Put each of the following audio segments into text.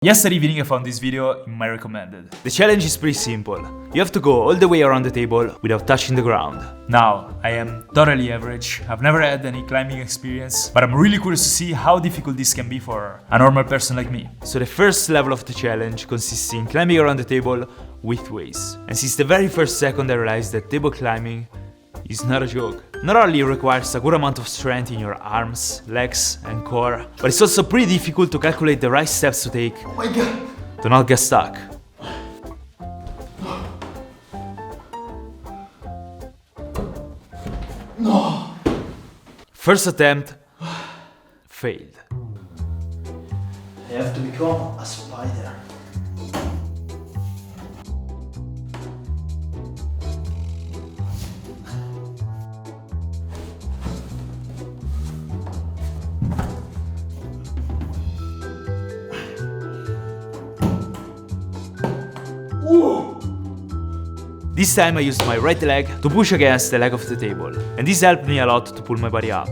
Yesterday evening I found this video in my recommended. The challenge is pretty simple. You have to go all the way around the table without touching the ground. Now, I am totally average, I've never had any climbing experience, but I'm really curious to see how difficult this can be for a normal person like me. So the first level of the challenge consists in climbing around the table with weights. And since the very first second I realized that table climbing is not a joke. Not only it requires a good amount of strength in your arms, legs and core, but it's also pretty difficult to calculate the right steps to take to not get stuck. No! First attempt failed. I have to become a spider. This time I used my right leg to push against the leg of the table, and this helped me a lot to pull my body up.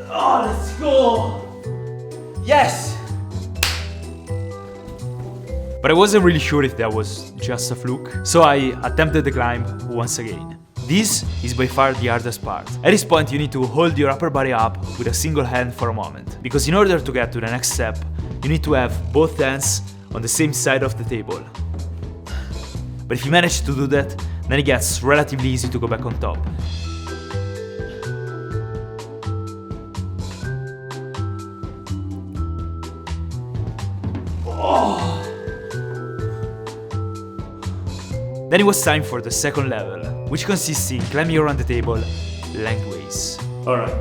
Oh, let's go! Yes! But I wasn't really sure if that was just a fluke, so I attempted the climb once again. This is by far the hardest part. At this point you need to hold your upper body up with a single hand for a moment, because in order to get to the next step, you need to have both hands on the same side of the table. But if you manage to do that, then it gets relatively easy to go back on top. Then it was time for the second level, which consists in climbing around the table lengthways. Alright.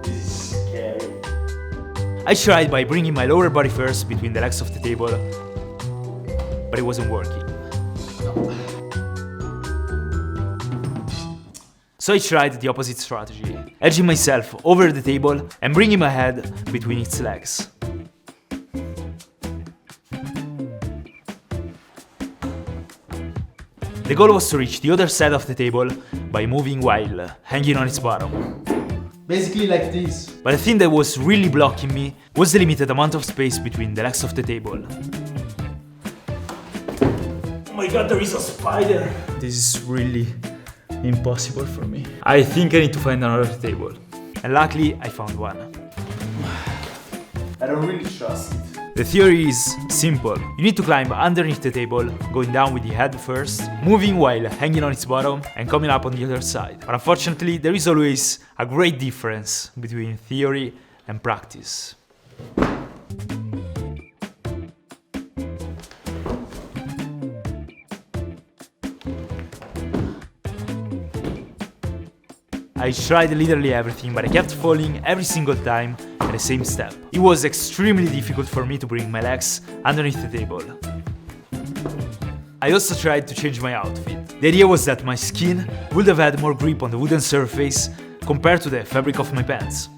This is scary. I tried by bringing my lower body first between the legs of the table, but it wasn't working. So I tried the opposite strategy, edging myself over the table and bringing my head between its legs. The goal was to reach the other side of the table by moving while hanging on its bottom. Basically like this. But the thing that was really blocking me was the limited amount of space between the legs of the table. Oh my god, there is a spider! This is really impossible for me. I think I need to find another table. And luckily I found one. I don't really trust it. The theory is simple. You need to climb underneath the table, going down with the head first, moving while hanging on its bottom, and coming up on the other side. But unfortunately, there is always a great difference between theory and practice. I tried literally everything, but I kept falling every single time at the same step. It was extremely difficult for me to bring my legs underneath the table. I also tried to change my outfit. The idea was that my skin would have had more grip on the wooden surface compared to the fabric of my pants.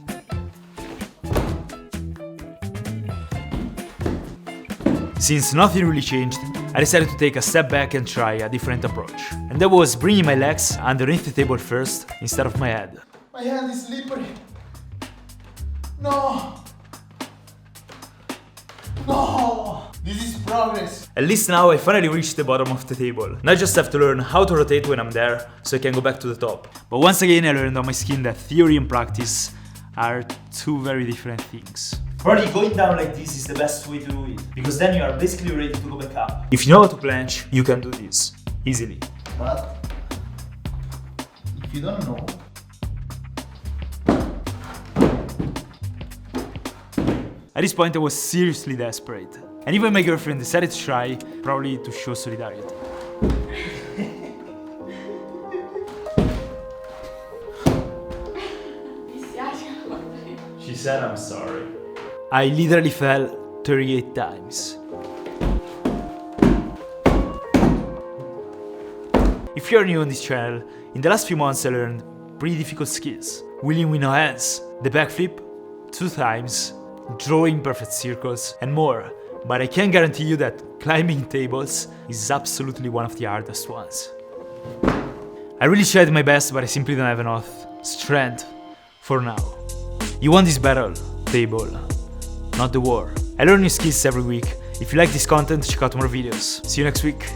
Since nothing really changed, I decided to take a step back and try a different approach. And that was bringing my legs underneath the table first, instead of my head. My hand is slippery. No! No! This is progress. At least now I finally reached the bottom of the table. Now I just have to learn how to rotate when I'm there, so I can go back to the top. But once again I learned on my skin that theory and practice are two very different things. Probably going down like this is the best way to do it, because then you are basically ready to go back up. If you know how to planche, you can do this easily. But if you don't know, At this point I was seriously desperate. And even my girlfriend decided to try, probably to show solidarity. She said I'm sorry. I literally fell 38 times. If you're new on this channel, in the last few months I learned pretty difficult skills. Wheeling with no hands, the backflip 2 times, drawing perfect circles, and more. But I can guarantee you that climbing tables is absolutely one of the hardest ones. I really tried my best, but I simply don't have enough strength for now. You won this battle, table, not the war. I learn new skills every week. If you like this content, check out more videos. See you next week.